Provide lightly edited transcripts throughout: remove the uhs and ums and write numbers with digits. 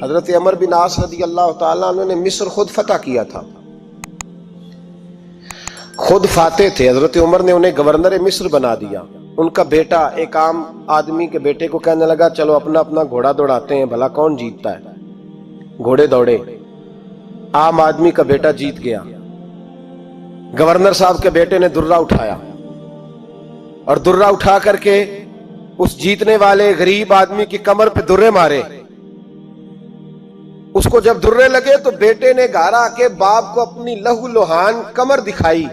حضرت عمر بن عاص رضی اللہ تعالیٰ عنہ نے مصر خود فتح کیا تھا، خود فاتح تھے. حضرت عمر نے انہیں گورنر مصر بنا دیا. ان کا بیٹا ایک عام آدمی کے بیٹے کو کہنے لگا چلو اپنا اپنا گھوڑا دوڑاتے ہیں، بھلا کون جیتتا ہے. گھوڑے دوڑے، عام آدمی کا بیٹا جیت گیا. گورنر صاحب کے بیٹے نے درہ اٹھایا اور درہ اٹھا کر کے اس جیتنے والے غریب آدمی کی کمر پہ درے مارے. اس کو جب درے لگے تو بیٹے نے گھر آ کے باپ کو اپنی لہو لہان کمر دکھائی.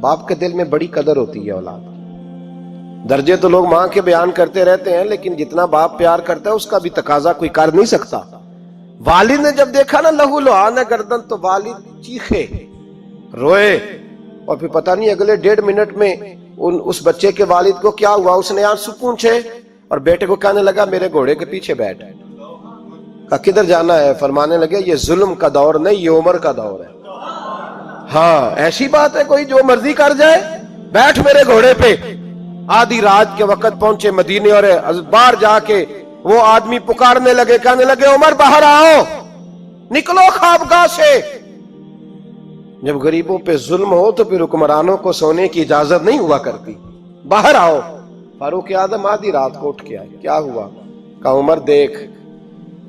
باپ کے دل میں بڑی قدر ہوتی ہے اولاد. درجے تو لوگ ماں کے بیان کرتے رہتے ہیں، لیکن جتنا باپ پیار کرتا ہے اس کا بھی تقاضا کوئی کر نہیں سکتا. والد نے جب دیکھا نا لہو لہان ہے گردن، تو والد چیخے، روئے، اور پھر پتہ نہیں اگلے 1.5 منٹ میں اس بچے کے والد کو کیا ہوا. اس نے آنسو پونچھے اور بیٹے کو کہنے لگا میرے گھوڑے کے پیچھے بیٹھ. کہا کدھر جانا ہے؟ فرمانے لگے یہ ظلم کا دور نہیں، یہ عمر کا دور ہے. ہاں ایسی بات ہے کوئی جو مرضی کر جائے؟ بیٹھ میرے گھوڑے پہ. آدھی رات کے وقت پہنچے مدینے اور باہر جا کے وہ آدمی پکارنے لگے، کہنے لگے عمر باہر آؤ، نکلو خوابگاہ سے. جب غریبوں پہ ظلم ہو تو پھر حکمرانوں کو سونے کی اجازت نہیں ہوا کرتی. باہر آؤ. فاروق اعظم آدھی رات کو اٹھ کے آئے. کیا ہوا؟ کہا عمر دیکھ،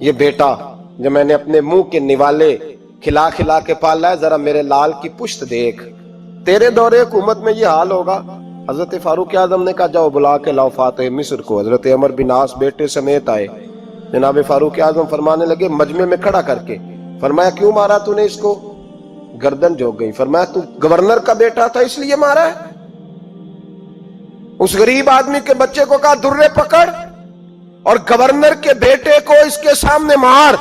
یہ بیٹا جو میں نے اپنے منہ کے نوالے کھلا کھلا کے پالا ہے، ذرا میرے لال کی پشت دیکھ. تیرے دور حکومت میں یہ حال ہوگا. حضرت فاروق اعظم نے کہا جاؤ بلا کے لاؤ فاتح مصر کو. حضرت عمر بن عاص بیٹے سمیت آئے. جناب فاروق اعظم فرمانے لگے مجمع میں کھڑا کر کے، فرمایا کیوں مارا تو نے اس کو؟ گردن جھک گئی. فرمایا تو گورنر کا بیٹا تھا اس لیے مارا ہے؟ اس غریب آدمی کے بچے کو کہا درے پکڑ اور گورنر کے بیٹے کو اس کے سامنے مار،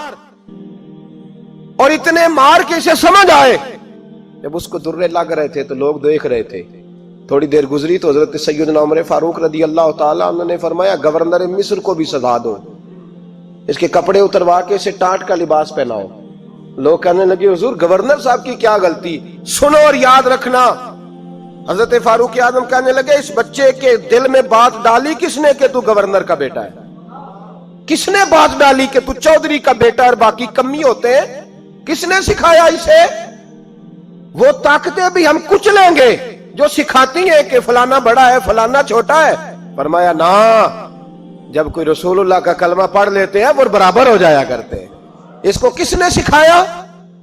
اور اتنے مار کے اسے سمجھ آئے. جب اس کو درے لگ رہے تھے تو لوگ دیکھ رہے تھے. تھوڑی دیر گزری تو حضرت سیدنا عمر فاروق رضی اللہ تعالیٰ عنہ نے فرمایا گورنر مصر کو بھی سزا دو، اس کے کپڑے اتروا کے اسے ٹاٹ کا لباس پہناؤ. لوگ کہنے لگے حضور گورنر صاحب کی کیا غلطی؟ سنو اور یاد رکھنا. حضرت فاروق اعظم کہنے لگے اس بچے کے دل میں بات ڈالی کس نے کہ تو گورنر کا بیٹا ہے؟ کس نے بات ڈالی کہ تو چودھری کا بیٹا اور باقی کمی ہوتے ہیں؟ کس نے سکھایا اسے؟ وہ طاقتیں بھی ہم کچھ لیں گے جو سکھاتی ہیں کہ فلانا بڑا ہے فلانا چھوٹا ہے. فرمایا نا، جب کوئی رسول اللہ کا کلمہ پڑھ لیتے ہیں وہ برابر ہو جایا کرتے ہیں. اس کو کس نے سکھایا؟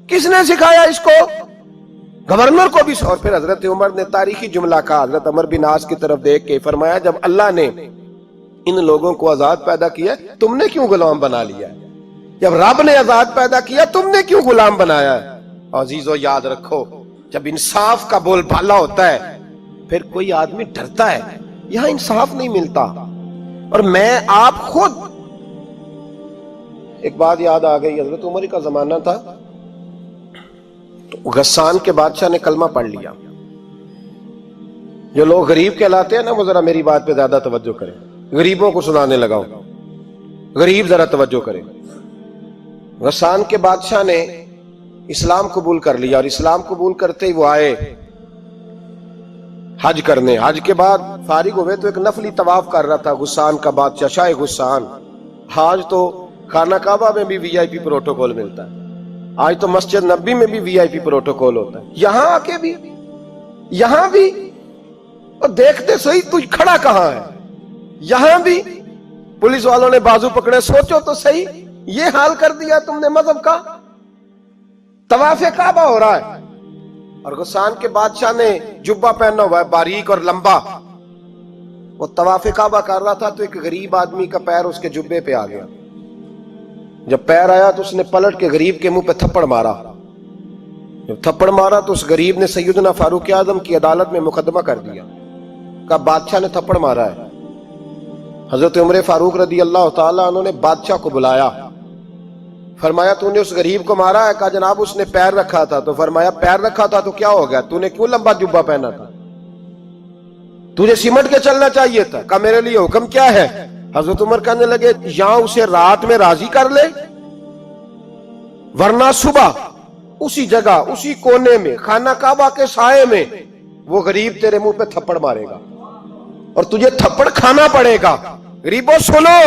کس نے سکھایا اس کو؟ گورنر کو بھی. اور پھر حضرت عمر نے تاریخی جملہ کہا حضرت عمر بن عاص کی طرف دیکھ کے، فرمایا جب اللہ نے ان لوگوں کو آزاد پیدا کیا تم نے کیوں غلام بنا لیا ہے؟ جب رب نے آزاد پیدا کیا تم نے کیوں غلام بنایا ہے؟ عزیزو یاد رکھو، جب انصاف کا بول بالا ہوتا ہے پھر کوئی آدمی ڈرتا ہے. یہاں انصاف نہیں ملتا. اور میں آپ خود ایک بات یاد آ گئی. حضرت عمر کا زمانہ تھا تو غسان کے بادشاہ نے کلمہ پڑھ لیا. جو لوگ غریب کہلاتے ہیں نا وہ ذرا میری بات پہ زیادہ توجہ کریں. غریبوں کو سنانے لگا ہوں، غریب ذرا توجہ کریں. غسان کے بادشاہ نے اسلام قبول کر لیا، اور اسلام قبول کرتے ہی وہ آئے حج کرنے. حج کے بعد فارغ ہوئے تو ایک نفلی طواف کر رہا تھا غسان کا بادشاہ شاہ غسان. آج تو خانہ کعبہ میں بھی وی آئی پی پروٹوکول ملتا ہے، آج تو مسجد نبی میں بھی وی آئی پی پروٹوکول ہوتا ہے. یہاں آ کے بھی، یہاں بھی، اور دیکھتے صحیح تو کھڑا کہاں ہے؟ یہاں بھی پولیس والوں نے بازو پکڑے. سوچو تو صحیح، یہ حال کر دیا تم نے مذہب کا. طواف کعبہ ہو رہا ہے اور غسان کے بادشاہ نے جبہ پہنا ہوا ہے باریک اور لمبا. وہ طواف کعبہ کر رہا تھا تو ایک غریب آدمی کا پیر اس کے جبے پہ آ گیا. جب پیر آیا تو اس نے پلٹ کے غریب کے منہ پہ تھپڑ مارا. جب تھپڑ مارا تو اس غریب نے سیدنا فاروق اعظم کی عدالت میں مقدمہ کر دیا. کہا بادشاہ نے تھپڑ مارا ہے. حضرت عمر فاروق رضی اللہ تعالیٰ عنہ نے بادشاہ کو بلایا. فرمایا تو نے اس غریب کو مارا ہے؟ کہا جناب اس نے پیر رکھا تھا. تو فرمایا پیر رکھا تھا تو کیا ہو گیا؟ تو نے کیوں لمبا جبہ پہنا تھا؟ تجھے سمٹ کے چلنا چاہیے تھا. کہا میرے لیے حکم کیا ہے؟ حضرت عمر کہنے لگے یہاں اسے رات میں راضی کر لے، ورنہ صبح اسی جگہ اسی کونے میں خانہ کعبہ کے سائے میں وہ غریب تیرے منہ پہ تھپڑ مارے گا اور تجھے تھپڑ کھانا پڑے گا. غریبوں سنو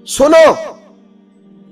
سنو،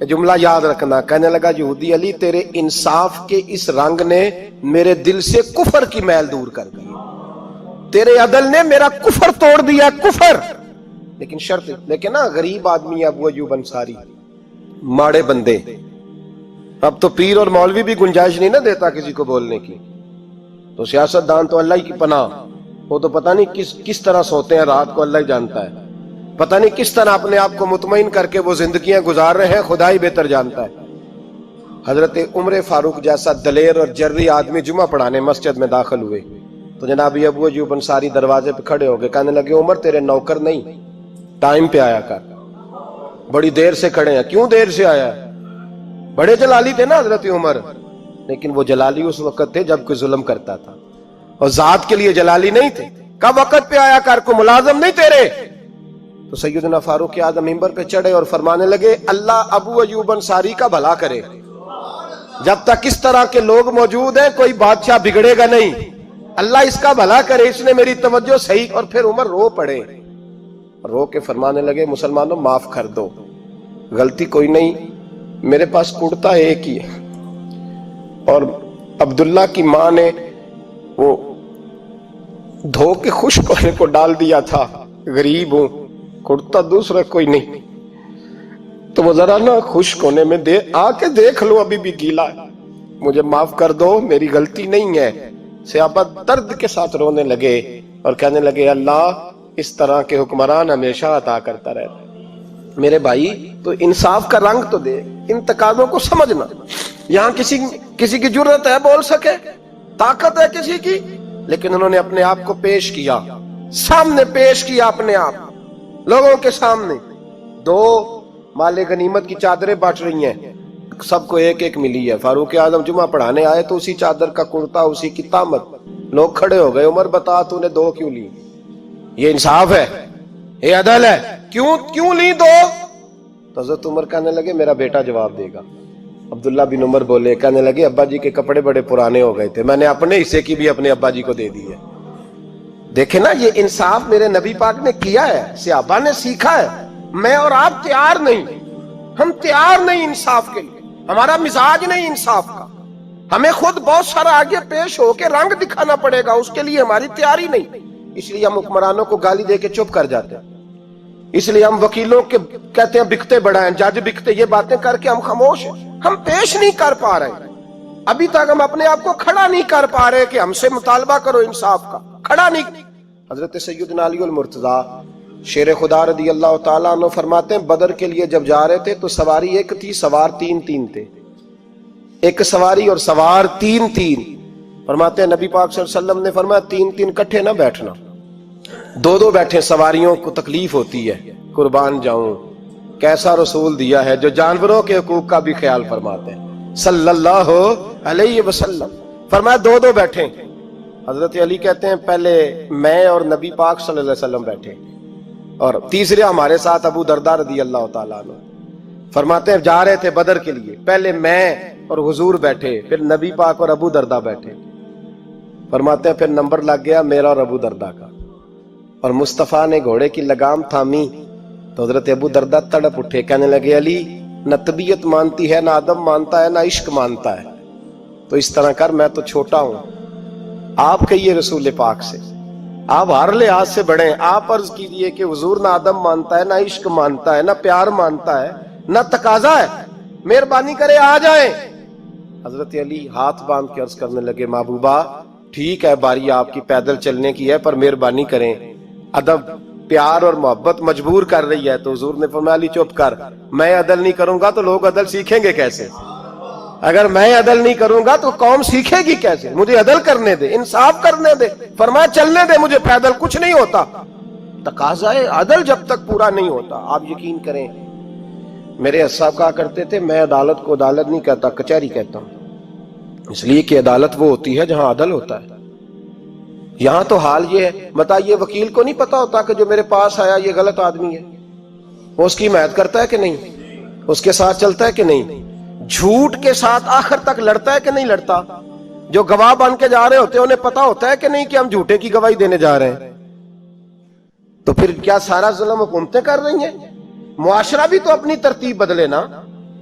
جملہ یاد رکھنا. کہنے لگا یہودی علی تیرے انصاف کے اس رنگ نے میرے دل سے کفر کی میل دور کر دی. تیرے عدل نے میرا کفر توڑ دیا, کفر. لیکن شرط, لیکن نا غریب آدمی ابو ایوب انصاری, ماڑے بندے. اب تو پیر اور مولوی بھی گنجائش نہیں نہ دیتا کسی کو بولنے کی. تو سیاست دان تو اللہ کی پناہ, وہ تو پتہ نہیں کس طرح سوتے ہیں رات کو, اللہ ہی جانتا ہے. پتہ نہیں کس طرح اپنے آپ کو مطمئن کر کے وہ زندگیاں گزار رہے ہیں, خدا ہی بہتر جانتا ہے. حضرت عمر فاروق جیسا دلیر اور جرری آدمی جمعہ پڑھانے مسجد میں داخل ہوئے تو جناب ابو ایوب انصاری دروازے پہ کھڑے ہو گئے. کہنے لگے عمر تیرے نوکر نہیں, ٹائم پہ آیا کر, بڑی دیر سے کھڑے ہیں. کیوں دیر سے آیا ہے؟ بڑے جلالی تھے نا حضرت عمر, لیکن وہ جلالی اس وقت تھے جب کوئی ظلم کرتا تھا, اور ذات کے لیے جلالی نہیں تھے. کب وقت پہ آیا کر, کو ملازم نہیں تیرے. تو سیدنا فاروق اعظم منبر پہ چڑھے اور فرمانے لگے اللہ ابو ایوب انصاری کا بھلا کرے. جب تک اس طرح کے لوگ موجود ہیں کوئی بادشاہ بگڑے گا نہیں. اللہ اس کا بھلا کرے, اس نے میری توجہ صحیح. اور پھر عمر رو پڑے, رو کے فرمانے لگے مسلمانوں معاف کر دو, غلطی کوئی نہیں, میرے پاس کرتا ایک ہی ہے, اور عبداللہ کی ماں نے وہ دھو کے خشک ہونے کو ڈال دیا تھا, غریب ہوں, کرتا دوسرا کوئی نہیں, تو وہ ذرا نا خشک ہونے میں آ کے دیکھ لو, ابھی بھی گیلا ہے, مجھے معاف کر دو, میری غلطی نہیں ہے. صحابہ درد کے ساتھ رونے لگے اور کہنے لگے اللہ اس طرح کے حکمران ہمیشہ عطا کرتا رہتا ہے. میرے بھائی تو انصاف کا رنگ تو دے, ان تقاضوں کو سمجھنا. یہاں کسی کی جرت ہے بول سکے, طاقت ہے کسی کی, لیکن انہوں نے اپنے آپ کو پیش کیا, سامنے پیش کیا اپنے آپ لوگوں کے سامنے. دو مال غنیمت کی چادریں بانٹ رہی ہیں, سب کو ایک ایک ملی ہے. فاروق اعظم جمعہ پڑھانے آئے تو اسی چادر کا کرتا, اسی کی تامت. لوگ کھڑے ہو گئے, عمر بتا تو نے دو کیوں لی؟ یہ انصاف ہے, یہ عدل ہے, کیوں لی دو؟ تو حضرت عمر کہنے لگے میرا بیٹا جواب دے گا. عبداللہ بن عمر بولے, کہنے لگے ابا جی کے کپڑے بڑے پرانے ہو گئے تھے, میں نے اپنے حصے کی بھی اپنے ابا جی کو دے دی ہے. دیکھیں نا یہ انصاف میرے نبی پاک نے کیا ہے, صحابہ نے سیکھا ہے. میں اور آپ تیار نہیں, ہم تیار نہیں انصاف کے لیے, ہمارا مزاج نہیں انصاف کا. ہمیں خود بہت سارا آگے پیش ہو کے رنگ دکھانا پڑے گا, اس کے لیے ہماری تیاری نہیں. اس لیے ہم حکمرانوں کو گالی دے کے چپ کر جاتے ہیں, اس لیے ہم وکیلوں کے کہتے ہیں بکتے بڑھائیں, جج بکتے, یہ باتیں کر کے ہم خاموش ہیں. ہم پیش نہیں کر پا رہے, ابھی تک ہم اپنے آپ کو کھڑا نہیں کر پا رہے کہ ہم سے مطالبہ کرو انصاف کا, کھڑا نہیں. حضرت سیدنا علی المرتضیٰ شیر خدا رضی اللہ تعالیٰ عنہ فرماتے ہیں بدر کے لیے جب جا رہے تھے تو سواری ایک تھی, سوار تین تھے. ایک سواری اور سوار تین. فرماتے ہیں نبی پاک صلی اللہ علیہ وسلم نے فرمایا تین کٹھے نہ بیٹھنا, دو بیٹھے, سواریوں کو تکلیف ہوتی ہے. قربان جاؤں, کیسا رسول دیا ہے جو جانوروں کے حقوق کا بھی خیال فرماتے ہیں صلی اللہ علیہ وسلم. فرمایا دو بیٹھے. حضرت علی کہتے ہیں پہلے میں اور نبی پاک صلی اللہ علیہ وسلم بیٹھے, اور تیسرے ہمارے ساتھ ابو درداء رضی اللہ تعالیٰ عنہ. فرماتے ہیں جا رہے تھے بدر کے لیے, پہلے میں اور حضور بیٹھے, پھر نبی پاک اور ابو درداء بیٹھے. فرماتے ہیں پھر نمبر لگ گیا میرا اور ابو درداء کا, اور مصطفیٰ نے گھوڑے کی لگام تھامی تو حضرت ابو درداء تڑپ اٹھے, کہنے لگے علی نہ طبیعت مانتی ہے, نہ ادب مانتا ہے, نہ عشق مانتا ہے, تو اس طرح کر, میں تو چھوٹا ہوں, آپ کہیے رسول پاک سے, آپ ہر لحاظ سے بڑے ہیں, آپ عرض کیجئے کہ حضور نہ ادب مانتا ہے, نہ عشق مانتا ہے, نہ پیار مانتا ہے, نہ تقاضا ہے, مہربانی کرے آ جائیں. حضرت علی ہاتھ باندھ کے عرض کرنے لگے محبوبہ ٹھیک ہے, باری آپ کی پیدل چلنے کی ہے, پر مہربانی کریں, ادب پیار اور محبت مجبور کر رہی ہے. تو حضور نے فرمایا علی چپ کر, میں عدل نہیں کروں گا تو لوگ عدل سیکھیں گے کیسے؟ اگر میں عدل نہیں کروں گا تو قوم سیکھے گی کیسے؟ مجھے عدل کرنے دے, انصاف کرنے دے. فرمایا چلنے دے مجھے, پیدل کچھ نہیں ہوتا. تقاضا عدل جب تک پورا نہیں ہوتا, آپ یقین کریں میرے اساتذہ کہا کرتے تھے میں عدالت کو عدالت نہیں کہتا, کچہری کہتا ہوں, اس لیے کہ عدالت وہ ہوتی ہے جہاں عدل ہوتا ہے. یہاں تو حال یہ ہے, بتائیے وکیل کو نہیں پتا ہوتا کہ جو میرے پاس آیا یہ غلط آدمی ہے, وہ اس کی حمایت کرتا ہے کہ نہیں, اس کے ساتھ چلتا ہے کہ نہیں, جھوٹ کے ساتھ آخر تک لڑتا ہے کہ نہیں لڑتا, جو گواہ بن کے جا رہے ہوتے ہیں انہیں پتا ہوتا ہے کہ نہیں کہ ہم جھوٹے کی گواہی دینے جا رہے ہیں. تو پھر کیا سارا ظلم حکومتیں کر رہی ہیں؟ معاشرہ بھی تو اپنی ترتیب بدلے نا.